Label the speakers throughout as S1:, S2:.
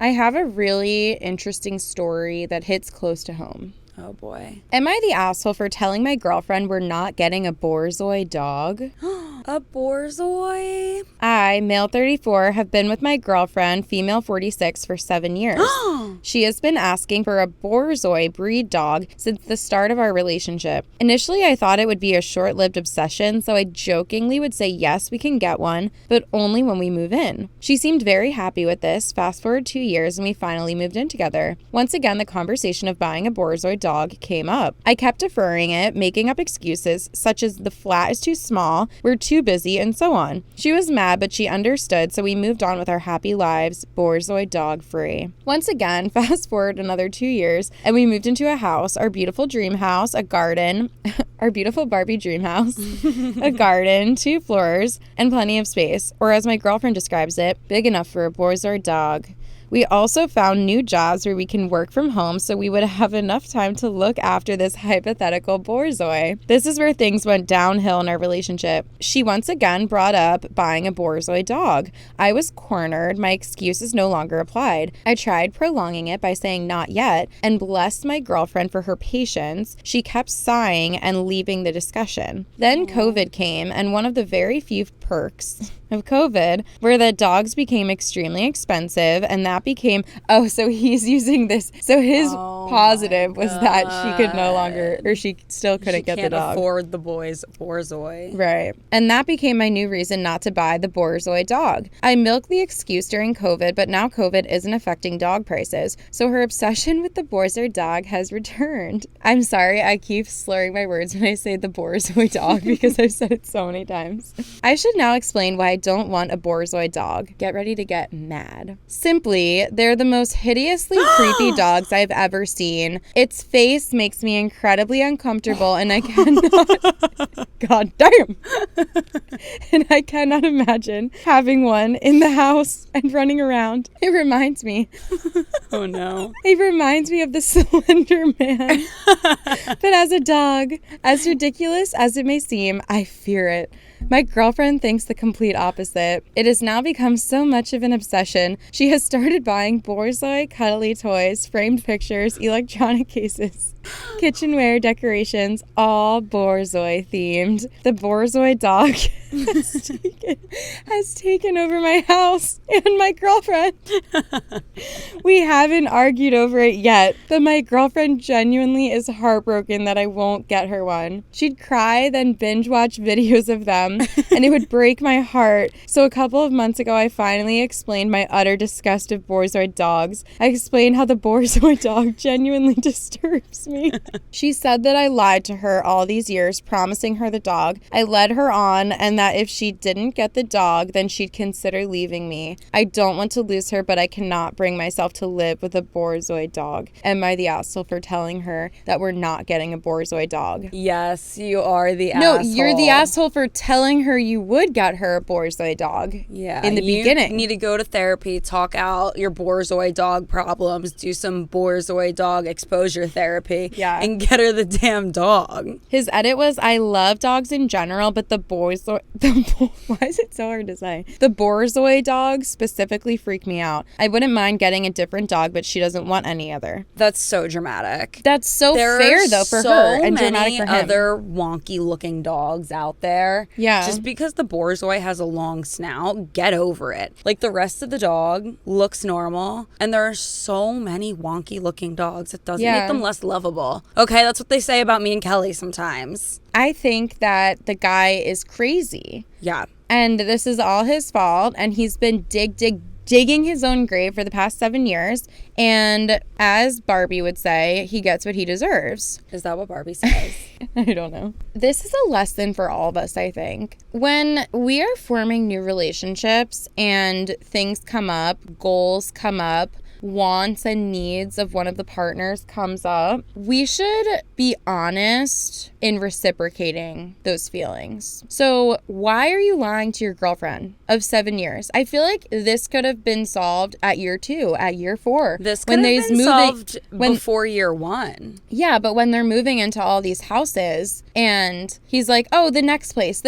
S1: I have a really interesting story that hits close to home.
S2: Oh, boy.
S1: Am I the asshole for telling my girlfriend we're not getting a Borzoi dog?
S2: A Borzoi?
S1: I, male 34, have been with my girlfriend, female 46, for 7 years. She has been asking for a Borzoi breed dog since the start of our relationship. Initially, I thought it would be a short-lived obsession, so I jokingly would say yes, we can get one, but only when we move in. She seemed very happy with this. Fast forward 2 years, and we finally moved in together. Once again, the conversation of buying a Borzoi dog came up. I kept deferring it, making up excuses such as the flat is too small, we're too busy, and so on. She was mad, but she understood, so we moved on with our happy lives, Borzoi dog free. Once again, fast forward another 2 years, and we moved into a house, our beautiful dream house, a garden, our beautiful Barbie dream house, a garden, 2 floors, and plenty of space, or as my girlfriend describes it, big enough for a Borzoi dog. We also found new jobs where we can work from home so we would have enough time to look after this hypothetical Borzoi. This is where things went downhill in our relationship. She once again brought up buying a Borzoi dog. I was cornered. My excuses no longer applied. I tried prolonging it by saying not yet and blessed my girlfriend for her patience. She kept sighing and leaving the discussion. Then COVID came, and one of the very few perks of COVID were that dogs became extremely expensive, and that became, so he's using this. So his positive was that she could no longer, or she still couldn't get the dog.
S2: She can't afford the boy's Borzoi.
S1: Right. And that became my new reason not to buy the Borzoi dog. I milked the excuse during COVID, but now COVID isn't affecting dog prices, so her obsession with the Borzoi dog has returned. I'm sorry, I keep slurring my words when I say the Borzoi dog because I've said it so many times. I should now explain why I don't want a Borzoi dog. Get ready to get mad. Simply, they're the most hideously creepy dogs I've ever seen. Its face makes me incredibly uncomfortable, and I cannot... God damn! And I cannot imagine having one in the house and running around. It reminds me...
S2: Oh, no.
S1: It reminds me of the Slender Man. But as a dog, as ridiculous as it may seem, I fear it. My girlfriend thinks the complete opposite. It has now become so much of an obsession. She has started buying Borzoi cuddly toys, framed pictures, electronic cases, kitchenware, decorations, all Borzoi themed. The Borzoi dog has taken over my house and my girlfriend. We haven't argued over it yet, but my girlfriend genuinely is heartbroken that I won't get her one. She'd cry, then binge watch videos of them, and it would break my heart. So a couple of months ago, I finally explained my utter disgust of Borzoi dogs. I explained how the Borzoi dog genuinely disturbs me. She said that I lied to her all these years, promising her the dog. I led her on, and that if she didn't get the dog, then she'd consider leaving me. I don't want to lose her, but I cannot bring myself to live with a Borzoi dog. Am I the asshole for telling her that we're not getting a Borzoi dog?
S2: Yes, you are the asshole.
S1: No, you're the asshole for telling her you would get her a Borzoi dog.
S2: Yeah.
S1: In the beginning.
S2: You need to go to therapy, talk out your Borzoi dog problems, do some Borzoi dog exposure therapy, and get her the damn dog.
S1: His edit was, I love dogs in general, but the Borzoi... Why is it so hard to say? The Borzoi dogs specifically freak me out. I wouldn't mind getting a different dog, but she doesn't want any other.
S2: That's so dramatic.
S1: That's so fair, though, for her and dramatic for him.
S2: There are so many other wonky-looking dogs out there.
S1: Yeah.
S2: Just because the Borzoi has a long snout, get over it. Like, the rest of the dog looks normal, and there are so many wonky-looking dogs. It doesn't make them less lovable. Okay, that's what they say about me and Kelly sometimes.
S1: I think that the guy is crazy.
S2: Yeah.
S1: And this is all his fault, and he's been digging his own grave for the past 7 years, and as Barbie would say, he gets what he deserves.
S2: Is that what Barbie says?
S1: I don't know. This is a lesson for all of us, I think. When we are forming new relationships and things come up, goals come up, wants and needs of one of the partners comes up, we should be honest in reciprocating those feelings. So why are you lying to your girlfriend of 7 years? I feel like this could have been solved at year 2, at year 4.
S2: This could have been solved before year 1.
S1: Yeah, but when they're moving into all these houses and he's like, oh, the next place.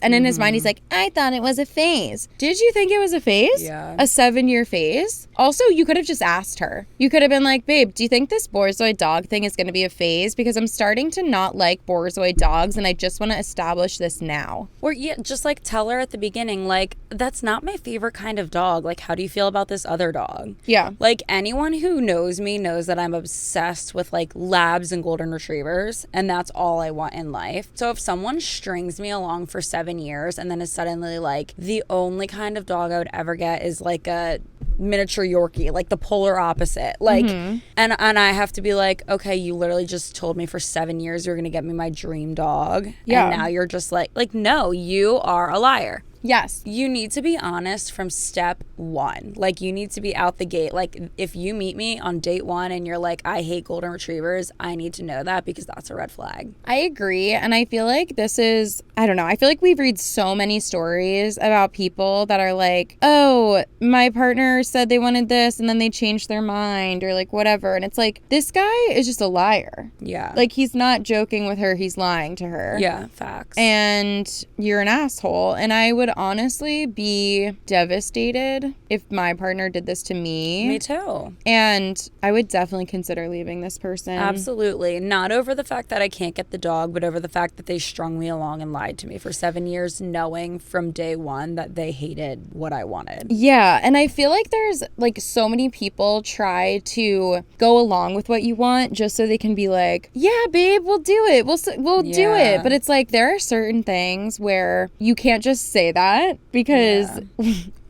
S1: And in his mind, he's like, I thought it was a phase. Did you think it was a phase?
S2: Yeah.
S1: A 7-year phase? Also, you could have just asked her. You could have been like, babe, do you think this Borzoi dog thing is going to be a phase? Because I'm starting to not like Borzoi dogs, and I just want to establish this now.
S2: Or yeah, just like tell her at the beginning, like, that's not my favorite kind of dog. Like, how do you feel about this other dog?
S1: Yeah.
S2: Like, anyone who knows me knows that I'm obsessed with like labs and golden retrievers, and that's all I want in life. So if someone strings me along for 7 years and then is suddenly like, the only kind of dog I would ever get is like a miniature Yorkie, like the polar opposite, like, and I have to be like, okay, you literally just told me for 7 years you're gonna get me my dream dog, and now you're just like, no, you are a liar.
S1: Yes.
S2: You need to be honest from step one. Like, you need to be out the gate. Like, if you meet me on date one and you're like, I hate golden retrievers, I need to know that, because that's a red flag.
S1: I agree. And I feel like this is, I don't know, I feel like we've read so many stories about people that are like, oh, my partner said they wanted this and then they changed their mind, or like whatever. And it's like, this guy is just a liar.
S2: Yeah.
S1: Like, he's not joking with her, he's lying to her.
S2: Yeah, facts.
S1: And you're an asshole. And I would honestly be devastated if my partner did this to me.
S2: Me too.
S1: And I would definitely consider leaving this person.
S2: Absolutely. Not over the fact that I can't get the dog, but over the fact that they strung me along and lied to me for 7 years, knowing from day one that they hated what I wanted.
S1: Yeah. And I feel like there's like so many people try to go along with what you want just so they can be like, yeah, babe, we'll do it. We'll do it. But it's like, there are certain things where you can't just say that, because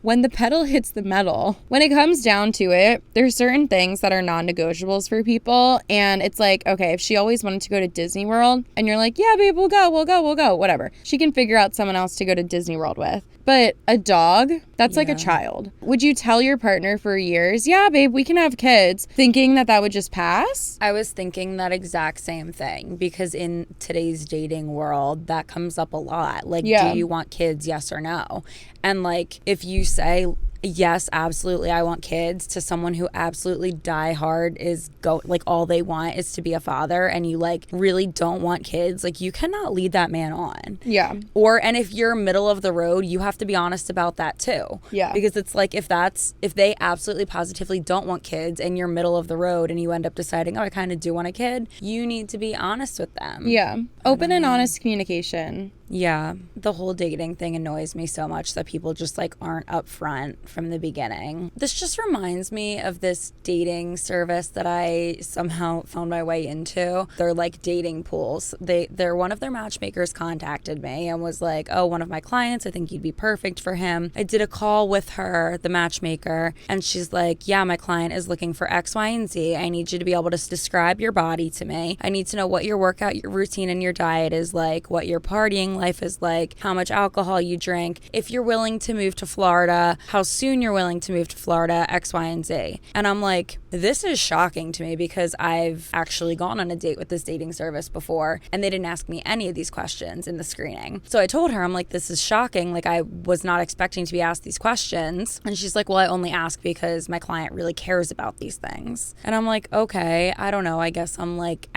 S1: when the pedal hits the metal, when it comes down to it, there's certain things that are non-negotiables for people. And it's like, okay, if she always wanted to go to Disney World and you're like, yeah, babe, we'll go, whatever. She can figure out someone else to go to Disney World with. But a dog, that's like a child. Would you tell your partner for years, yeah, babe, we can have kids, thinking that that would just pass?
S2: I was thinking that exact same thing, because in today's dating world, that comes up a lot. Like, do you want kids, yes or no? And like, if you say, yes, absolutely, I want kids, to someone who absolutely die hard is like all they want is to be a father, and you like really don't want kids, like, you cannot lead that man on.
S1: Yeah.
S2: And if you're middle of the road, you have to be honest about that too.
S1: Yeah.
S2: Because it's like, if they absolutely positively don't want kids and you're middle of the road and you end up deciding, oh, I kind of do want a kid, you need to be honest with them.
S1: Yeah. Open and honest communication.
S2: Yeah, the whole dating thing annoys me so much that people just like aren't upfront from the beginning. This just reminds me of this dating service that I somehow found my way into. They're like dating pools. They're one of their matchmakers contacted me and was like, oh, one of my clients, I think you'd be perfect for him. I did a call with her, the matchmaker, and she's like, yeah, my client is looking for X, Y, and Z. I need you to be able to describe your body to me. I need to know what your workout, your routine, and your diet is like, what your partying life is like, how much alcohol you drink, if you're willing to move to Florida, how soon you're willing to move to Florida, X, Y, and Z. And I'm like, this is shocking to me, because I've actually gone on a date with this dating service before and they didn't ask me any of these questions in the screening. So I told her, I'm like, this is shocking. Like, I was not expecting to be asked these questions. And she's like, well, I only ask because my client really cares about these things. And I'm like, okay, I don't know. I guess I'm like,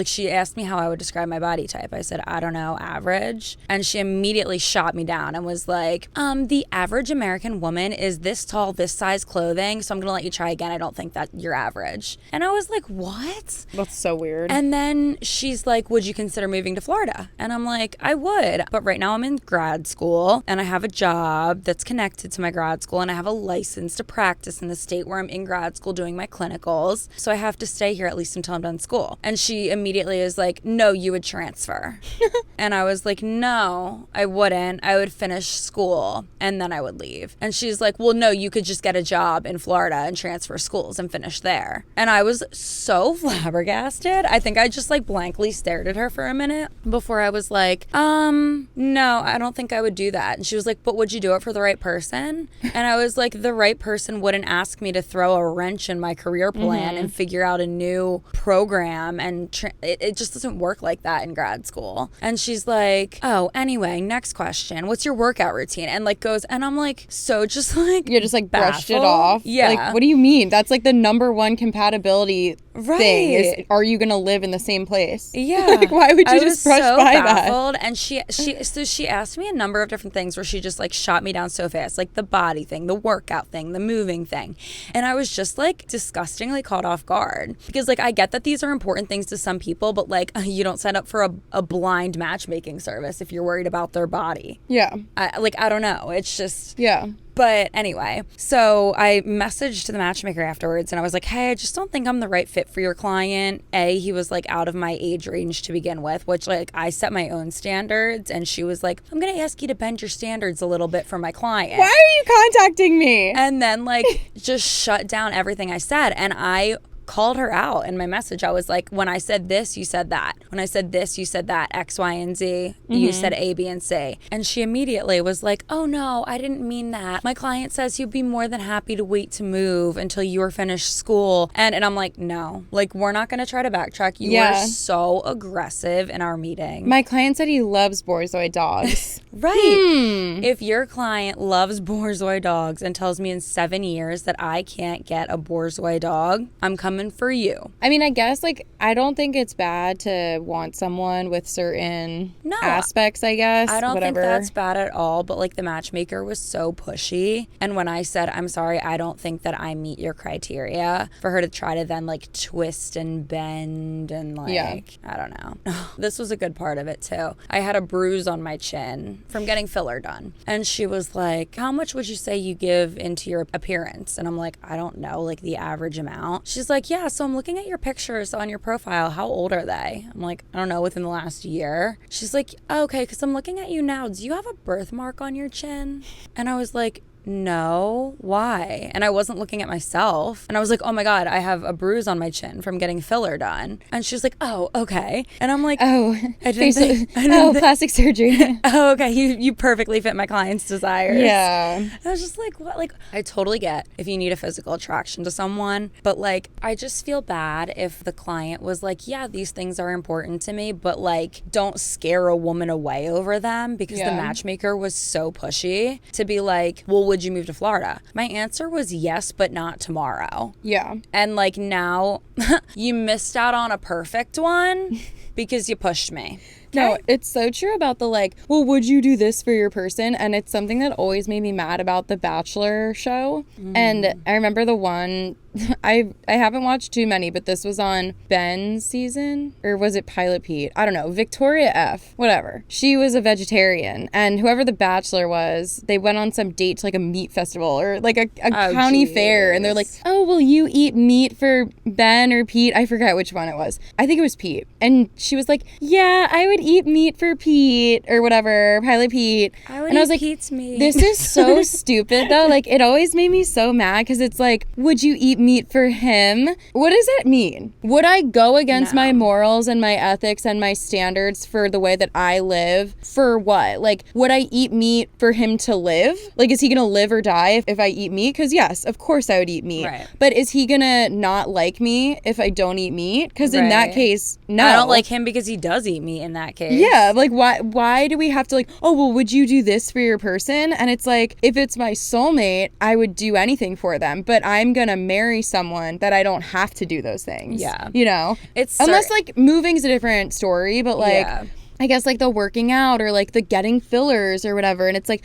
S2: she asked me how I would describe my body type. I said, I don't know, average. And she immediately shot me down and was like, the average American woman is this tall, this size clothing, so I'm gonna let you try again. I don't think that you're average. And I was like, what?
S1: That's so weird.
S2: And then she's like, would you consider moving to Florida? And I'm like, I would, but right now I'm in grad school and I have a job that's connected to my grad school, and I have a license to practice in the state where I'm in grad school doing my clinicals, so I have to stay here at least until I'm done school. And she immediately is like, no, you would transfer. And I was like, no, I wouldn't. I would finish school and then I would leave. And she's like, well, no, you could just get a job in Florida and transfer schools and finish there. And I was so flabbergasted. I think I just like blankly stared at her for a minute before I was like, no, I don't think I would do that. And she was like, but would you do it for the right person? And I was like, the right person wouldn't ask me to throw a wrench in my career plan and figure out a new program. And it just doesn't work like that in grad school. And she's like, oh, anyway, next question. What's your workout routine? And like goes, and I'm like, so just like,
S1: you just like brushed it
S2: baffled.
S1: off.
S2: Yeah.
S1: Like, what do you mean? That's like the number one compatibility thing is, are you going to live in the same place?
S2: Yeah.
S1: Like, why would you just brush by
S2: baffled.
S1: that?
S2: And she asked me a number of different things where she just like shot me down so fast, like the body thing, the workout thing, the moving thing. And I was just like disgustingly caught off guard because like I get that these are important things to some people, but like you don't sign up for a blind matchmaking service if you're worried about their body.
S1: Yeah.
S2: I don't know. It's just...
S1: Yeah.
S2: But anyway, so I messaged the matchmaker afterwards and I was like, hey, I just don't think I'm the right fit for your client. He was like out of my age range to begin with, which like I set my own standards. And she was like, I'm going to ask you to bend your standards a little bit for my client.
S1: Why are you contacting me?
S2: And then like just shut down everything I said. And I called her out in my message. I was like, when I said this, you said that. When I said this, you said that. X, Y, and Z. You said A, B, and C. And she immediately was like, oh no, I didn't mean that. My client says he'd be more than happy to wait to move until you are finished school. And I'm like, no, like we're not going to try to backtrack. You were so aggressive in our meeting.
S1: My client said he loves Borzoi dogs.
S2: Right. If your client loves Borzoi dogs and tells me in 7 years that I can't get a Borzoi dog, I'm coming for you.
S1: I mean, I guess like I don't think it's bad to want someone with certain aspects, I guess.
S2: I don't think that's bad at all, but like the matchmaker was so pushy. And when I said, I'm sorry, I don't think that I meet your criteria, for her to try to then like twist and bend and like, I don't know. This was a good part of it too. I had a bruise on my chin from getting filler done. And she was like, how much would you say you give into your appearance? And I'm like, I don't know, like the average amount. She's like, yeah, so I'm looking at your pictures on your profile. How old are they? I'm like, I don't know, within the last year. She's like, oh, okay, because I'm looking at you now. Do you have a birthmark on your chin? And I was like, no, why? And I wasn't looking at myself. And I was like, oh my God, I have a bruise on my chin from getting filler done. And she's like, oh, okay. And I'm like,
S1: plastic surgery.
S2: Oh, okay. You perfectly fit my client's desires.
S1: Yeah.
S2: And I was just like, what? Like, I totally get if you need a physical attraction to someone, but like, I just feel bad if the client was like, yeah, these things are important to me, but like, don't scare a woman away over them, because the matchmaker was so pushy to be like, well, would you move to Florida? My answer was yes, but not tomorrow.
S1: Yeah.
S2: And like now you missed out on a perfect one because you pushed me.
S1: No, it's so true about the like, well, would you do this for your person? And it's something that always made me mad about the Bachelor show. And I remember the one, I haven't watched too many, but this was on Ben's season, or was it Pilot Pete? I don't know. Victoria F, whatever. She was a vegetarian, and whoever the Bachelor was, they went on some date to like a meat festival or like a county fair, and they're like, oh, will you eat meat for Ben or Pete? I forget which one it was. I think it was Pete. And she was like, yeah, I would eat meat for Pete or whatever, Pilot Pete.
S2: I was like, Pete's meat.
S1: This is so stupid though. Like, it always made me so mad, because it's like, would you eat meat for him? What does that mean? Would I go against my morals and my ethics and my standards for the way that I live? For what? Like, would I eat meat for him to live? Like, is he gonna live or die if I eat meat? Because yes, of course I would eat meat. Right. But is he gonna not like me if I don't eat meat? Because in that case, no.
S2: I don't like him because he does eat meat in that case.
S1: Yeah, like why do we have to like, oh, well, would you do this for your person? And it's like, if it's my soulmate, I would do anything for them, but I'm gonna marry someone that I don't have to do those things. Yeah. You know? Unless like moving's a different story, but like I guess like the working out or like the getting fillers or whatever. And it's like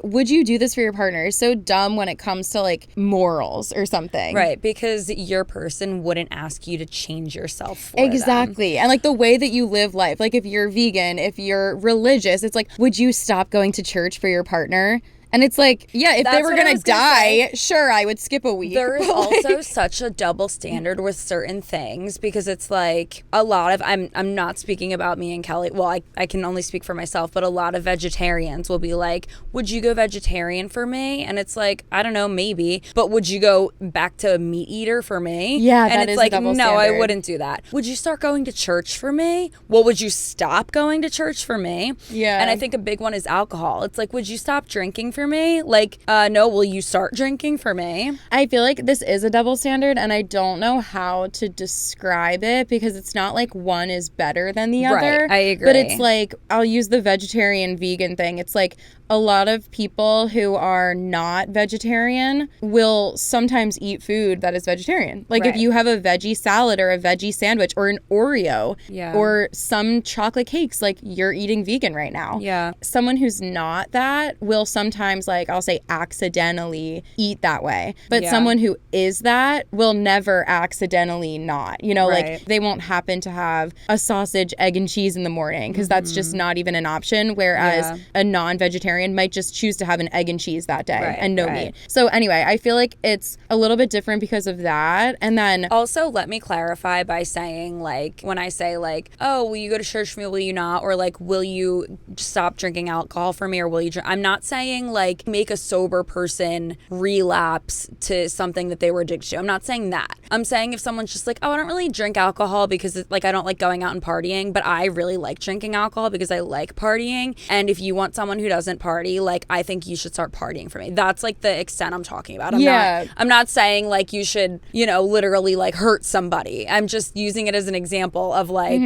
S1: would you do this for your partner is so dumb when it comes to like morals or something.
S2: Right. Because your person wouldn't ask you to change yourself for them.
S1: And like the way that you live life, like if you're vegan, if you're religious, it's like, would you stop going to church for your partner? And it's like, yeah, if they were going to die, sure, I would skip a week.
S2: There is also such a double standard with certain things, because it's like a lot of, I'm not speaking about me and Kelly. Well, I can only speak for myself, but a lot of vegetarians will be like, would you go vegetarian for me? And it's like, I don't know, maybe. But would you go back to a meat eater for me?
S1: Yeah,
S2: and
S1: that
S2: it's
S1: is
S2: like,
S1: a double
S2: no,
S1: standard.
S2: I wouldn't do that. Would you start going to church for me? Well, would you stop going to church for me?
S1: Yeah.
S2: And I think a big one is alcohol. It's like, would you stop drinking for for me? Like, no, will you start drinking for me?
S1: I feel like this is a double standard, and I don't know how to describe it because it's not like one is better than the other.
S2: Right, I agree.
S1: But it's like, I'll use the vegetarian vegan thing. It's like a lot of people who are not vegetarian will sometimes eat food that is vegetarian. Like if you have a veggie salad or a veggie sandwich or an Oreo or some chocolate cakes, like you're eating vegan right now.
S2: Yeah.
S1: Someone who's not that will sometimes, like, I'll say accidentally eat that way. But someone who is that will never accidentally not. You know, like they won't happen to have a sausage, egg, and cheese in the morning because that's just not even an option. Whereas a non-vegetarian might just choose to have an egg and cheese that day and no meat. So anyway, I feel like it's a little bit different because of that. And then
S2: also, let me clarify by saying, like, when I say like, oh, will you go to church for me, will you not? Or like, will you stop drinking alcohol for me, or will you drink? I'm not saying like make a sober person relapse to something that they were addicted to. I'm not saying that. I'm saying if someone's just like, oh, I don't really drink alcohol because it's like I don't like going out and partying, but I really like drinking alcohol because I like partying. And if you want someone who doesn't party, like, I think you should start partying for me. That's like the extent I'm talking about. I'm not saying like you should, you know, literally like hurt somebody. I'm just using it as an example of like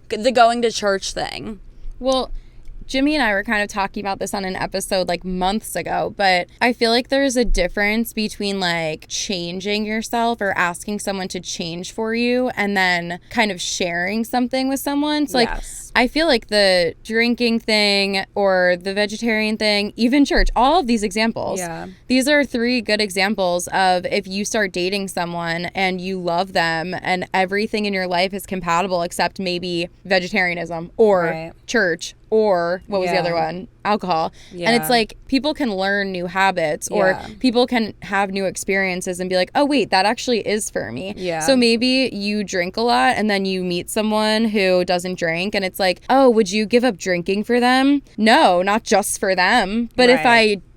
S2: the going to church thing.
S1: Well, Jimmy and I were kind of talking about this on an episode like months ago, but I feel like there's a difference between like changing yourself or asking someone to change for you and then kind of sharing something with someone. So like, I feel like the drinking thing or the vegetarian thing, even church, all of these examples, these are 3 good examples of if you start dating someone and you love them and everything in your life is compatible except maybe vegetarianism or church or what was the other one? Alcohol. And it's like people can learn new habits or people can have new experiences and be like, oh, wait, that actually is for me. So maybe you drink a lot and then you meet someone who doesn't drink and it's like, oh, would you give up drinking for them? No, not just for them. But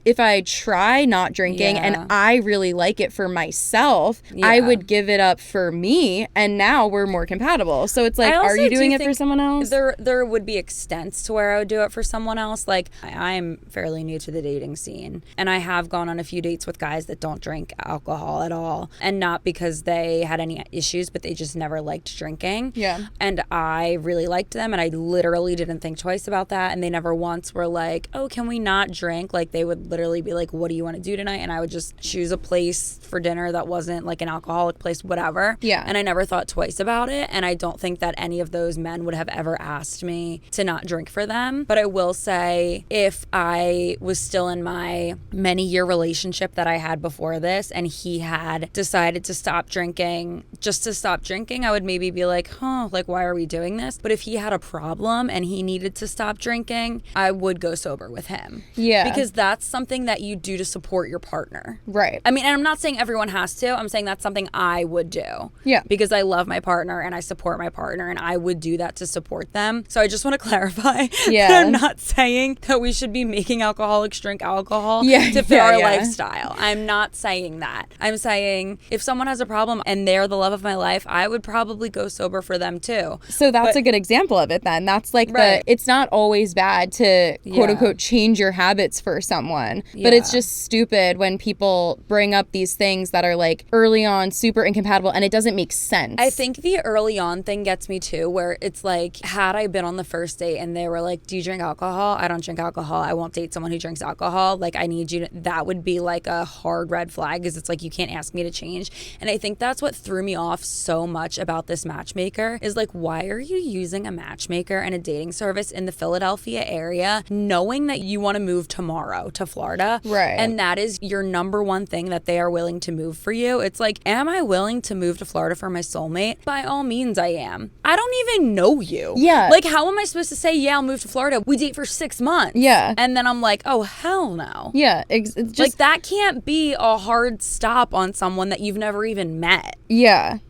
S1: if I try not drinking and I really like it for myself, I would give it up for me, and now we're more compatible. So it's like, are you doing it for someone else?
S2: There would be extents to where I would do it for someone else. Like, I'm fairly new to the dating scene, and I have gone on a few dates with guys that don't drink alcohol at all, and not because they had any issues, but they just never liked drinking. And I really liked them, and I literally didn't think twice about that, and they never once were like, oh, can we not drink? Like, they would literally be like, what do you want to do tonight? And I would just choose a place for dinner that wasn't like an alcoholic place, whatever. And I never thought twice about it. And I don't think that any of those men would have ever asked me to not drink for them. But I will say, if I was still in my many-year relationship that I had before this and he had decided to stop drinking, just to stop drinking, I would maybe be like, like, why are we doing this? But if he had a problem and he needed to stop drinking, I would go sober with him. Because that's something that you do to support your partner. I mean, and I'm not saying everyone has to. I'm saying that's something I would do. Because I love my partner and I support my partner and I would do that to support them. So I just want to clarify that I'm not saying that we should be making alcoholics drink alcohol to fit our lifestyle. I'm not saying that. I'm saying if someone has a problem and they're the love of my life, I would probably go sober for them too.
S1: So that's a good example of it then. That's like it's not always bad to quote unquote change your habits for someone. But it's just stupid when people bring up these things that are like early on super incompatible and it doesn't make sense.
S2: I think the early on thing gets me too, where it's like, had I been on the first date and they were like, do you drink alcohol? I don't drink alcohol. I won't date someone who drinks alcohol. Like, I need you to, that would be like a hard red flag, because it's like, you can't ask me to change. And I think that's what threw me off so much about this matchmaker is like, why are you using a matchmaker and a dating service in the Philadelphia area knowing that you want to move tomorrow to Florida? And that is your number one thing that they are willing to move for you. It's like, am I willing to move to Florida for my soulmate? By all means, I am. I don't even know you. Like, how am I supposed to say, yeah, I'll move to Florida? We date for 6 months. And then I'm like, oh, hell no.
S1: It's just,
S2: like, that can't be a hard stop on someone that you've never even met.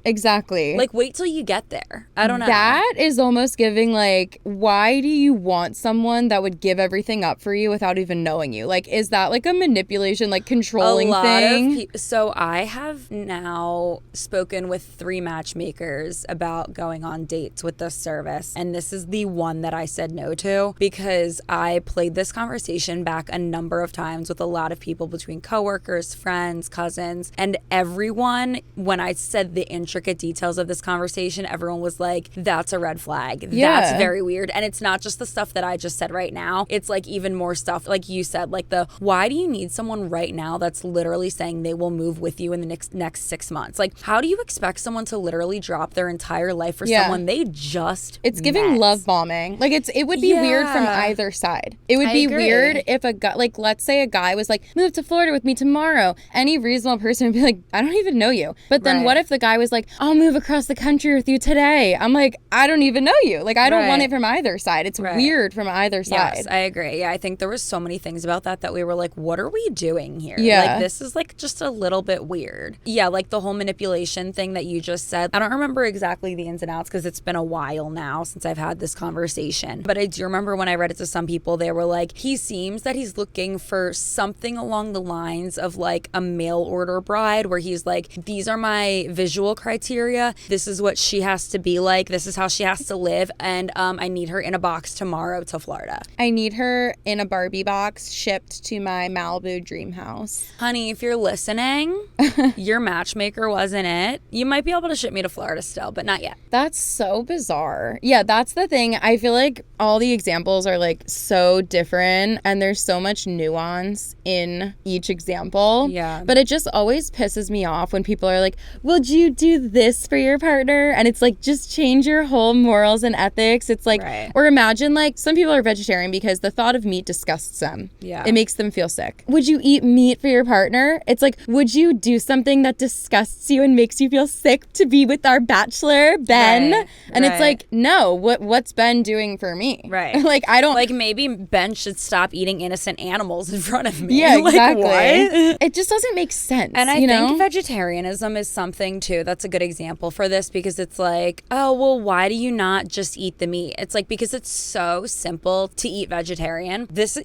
S1: Exactly.
S2: Like, wait till you get there. I don't know.
S1: That is almost giving, like, why do you want someone that would give everything up for you without even knowing you? Like, is that like a manipulation, like controlling thing?
S2: So I have now spoken with 3 matchmakers about going on dates with this service, and this is the one that I said no to because I played this conversation back a number of times with a lot of people between coworkers, friends, cousins, and everyone, when I said the intricate details of this conversation, everyone was like, that's a red flag. That's very weird. And it's not just the stuff that I just said right now. It's like even more stuff, like you said, like why do you need someone right now that's literally saying they will move with you in the next 6 months? Like, how do you expect someone to literally drop their entire life for someone they just
S1: It's giving love bombing. Like, it would be weird from either side. It would be weird if a guy, like, let's say a guy was like, move to Florida with me tomorrow. Any reasonable person would be like, I don't even know you. But then what if the guy was like, I'll move across the country with you today? I'm like, I don't even know you. Like, I don't want it from either side. It's weird from either side.
S2: Yes, I agree. Yeah, I think there was so many things about that we were like, what are we doing here?
S1: Yeah.
S2: Like, this is like just a little bit weird. Yeah, like the whole manipulation thing that you just said. I don't remember exactly the ins and outs because it's been a while now since I've had this conversation. But I do remember when I read it to some people, they were like, he seems that he's looking for something along the lines of like a mail order bride where he's like, these are my visual criteria. This is what she has to be like. This is how she has to live. And I need her in a box tomorrow to Florida.
S1: I need her in a Barbie box shipped to my Malibu dream house.
S2: Honey, if you're listening, your matchmaker wasn't it. You might be able to ship me to Florida still, but not yet.
S1: That's so bizarre. Yeah, that's the thing. I feel like all the examples are like so different and there's so much nuance in each example.
S2: Yeah.
S1: But it just always pisses me off when people are like, would you do this for your partner? And it's like, just change your whole morals and ethics. It's like, or imagine like some people are vegetarian because the thought of meat disgusts them.
S2: Yeah.
S1: It makes them feel sick. Would you eat meat for your partner? It's like, would you do something that disgusts you and makes you feel sick to be with our bachelor, Ben? And it's like, no, what's Ben doing for me?
S2: Right.
S1: Like, I don't...
S2: Like, maybe Ben should stop eating innocent animals in front of me.
S1: Yeah,
S2: like,
S1: exactly.
S2: What?
S1: It just doesn't make sense.
S2: And I think vegetarianism is something, too, that's a good example for this because it's like, oh, well, why do you not just eat the meat? It's like, because it's so simple to eat vegetarian. This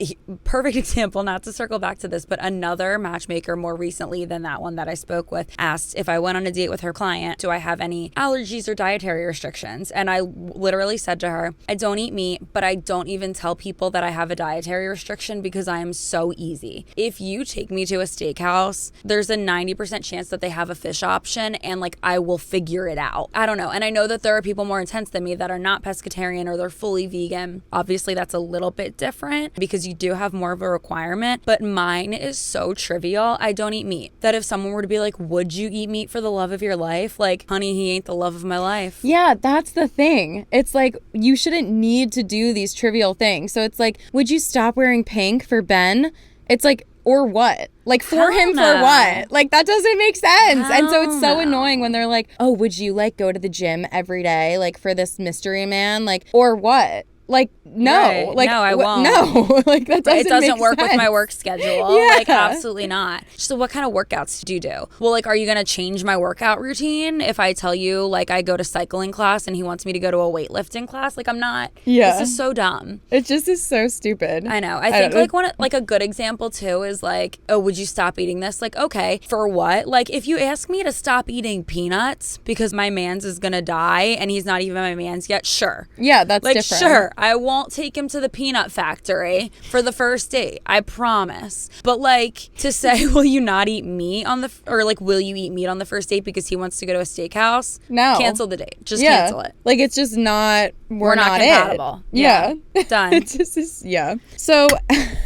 S2: perfect example, not to circle back to this, but another matchmaker more recently than that one that I spoke with asked if I went on a date with her client, do I have any allergies or dietary restrictions? And I literally said to her, I don't eat meat, but I don't even tell people that I have a dietary restriction because I am so easy. If you take me to a steakhouse, there's a 90% chance that they have a fish option and like I will figure it out. I don't know. And I know that there are people more intense than me that are not pescatarian or they're fully vegan. Obviously, that's a little bit different because you do have more of a requirement, but mine is so trivial. I don't eat meat. That if someone were to be like, would you eat meat for the love of your life? Like, honey, he ain't the love of my life.
S1: Yeah, that's the thing. It's like, you shouldn't need to do these trivial things. So it's like, would you stop wearing pink for Ben? It's like, or what? Like, for him for what? Like, that doesn't make sense. And so it's so annoying when they're like, oh, would you like go to the gym every day? Like, for this mystery man? Like, or what? Like, no.
S2: Right.
S1: Like,
S2: no, I won't.
S1: No. Like, that doesn't
S2: It doesn't
S1: make
S2: work
S1: sense.
S2: with my work schedule.
S1: Yeah.
S2: Like, absolutely not. So what kind of workouts do you do? Well, like, are you going to change my workout routine if I tell you, like, I go to cycling class and he wants me to go to a weightlifting class? Like, I'm not.
S1: Yeah.
S2: This is so dumb.
S1: It just is so stupid.
S2: I know. I think, like, a good example, too, is, like, oh, would you stop eating this? Like, okay, for what? Like, if you ask me to stop eating peanuts because my man's is going to die and he's not even my man's yet, sure.
S1: Yeah, that's
S2: like,
S1: different.
S2: Sure, I won't take him to the peanut factory for the first date. I promise. But like to say, will you not eat meat or like, will you eat meat on the first date because he wants to go to a steakhouse?
S1: No.
S2: Cancel the date. Just cancel it.
S1: Like, it's just not, we're not
S2: compatible.
S1: It. Yeah.
S2: Done.
S1: It just is, yeah. So.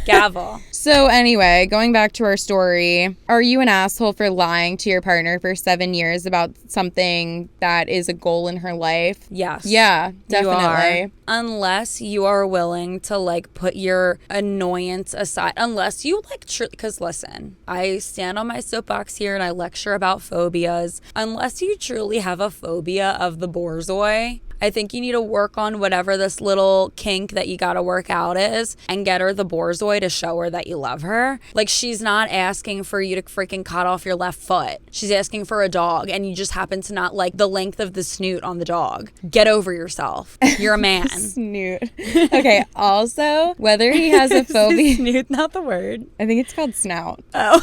S2: Gavel.
S1: So anyway, going back to our story, are you an asshole for lying to your partner for 7 years about something that is a goal in her life?
S2: Yes.
S1: Yeah, definitely.
S2: You are. Unless you are willing to like put your annoyance aside, unless you like, because listen, I stand on my soapbox here and I lecture about phobias. Unless you truly have a phobia of the Borzoi, I think you need to work on whatever this little kink that you got to work out is and get her the Borzoi to show her that you love her. Like, she's not asking for you to freaking cut off your left foot. She's asking for a dog and you just happen to not like the length of the snoot on the dog. Get over yourself. You're a man.
S1: Snoot. Okay, also, whether he has a phobia.
S2: Snoot, not the word.
S1: I think it's called snout.
S2: Oh.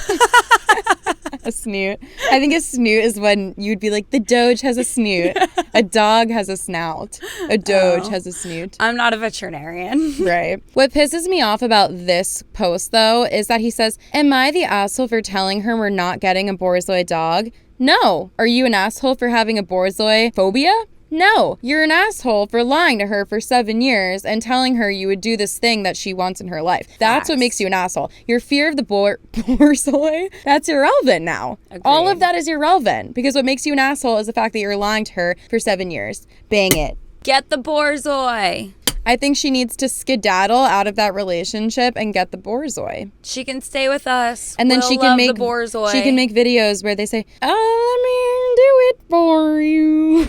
S1: A snoot. I think a snoot is when you'd be like, the Doge has a snoot. A dog has a snout. snout. A doge has a snoot.
S2: I'm not a veterinarian.
S1: Right. What pisses me off about this post, though, is that he says, am I the asshole for telling her we're not getting a Borzoi dog? No. Are you an asshole for having a Borzoi phobia? No, you're an asshole for lying to her for 7 years and telling her you would do this thing that she wants in her life. That's what makes you an asshole. Your fear of the Borzoi, that's irrelevant now. Agreed. All of that is irrelevant because what makes you an asshole is the fact that you're lying to her for 7 years. Bang it.
S2: Get the Borzoi.
S1: I think she needs to skedaddle out of that relationship and get the Borzoi.
S2: She can stay with us.
S1: And then she can make
S2: the Borzoi.
S1: She can make videos where they say, "Oh, let me do it for you."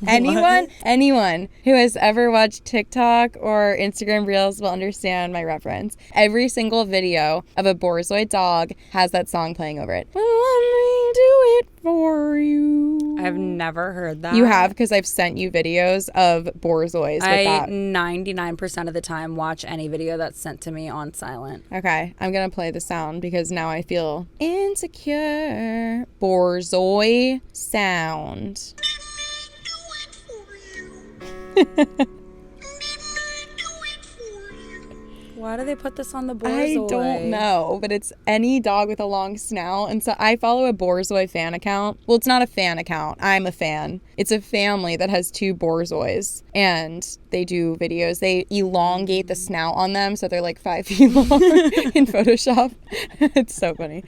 S1: Anyone who has ever watched TikTok or Instagram Reels will understand my reference. Every single video of a Borzoi dog has that song playing over it. Let me do it for you.
S2: I've never heard that.
S1: You have, because I've sent you videos of Borzois with that.
S2: 99% of the time watch any video that's sent to me on silent.
S1: Okay, I'm going to play the sound because now I feel insecure. Borzoi sound.
S2: Why do they put this on the Borzoi?
S1: I don't know, but it's any dog with a long snout. And so I follow a Borzoi fan account. Well, it's not a fan account. I'm a fan. It's a family that has 2 Borzois. And they do videos. They elongate the snout on them so they're like 5 feet long in Photoshop. It's so funny.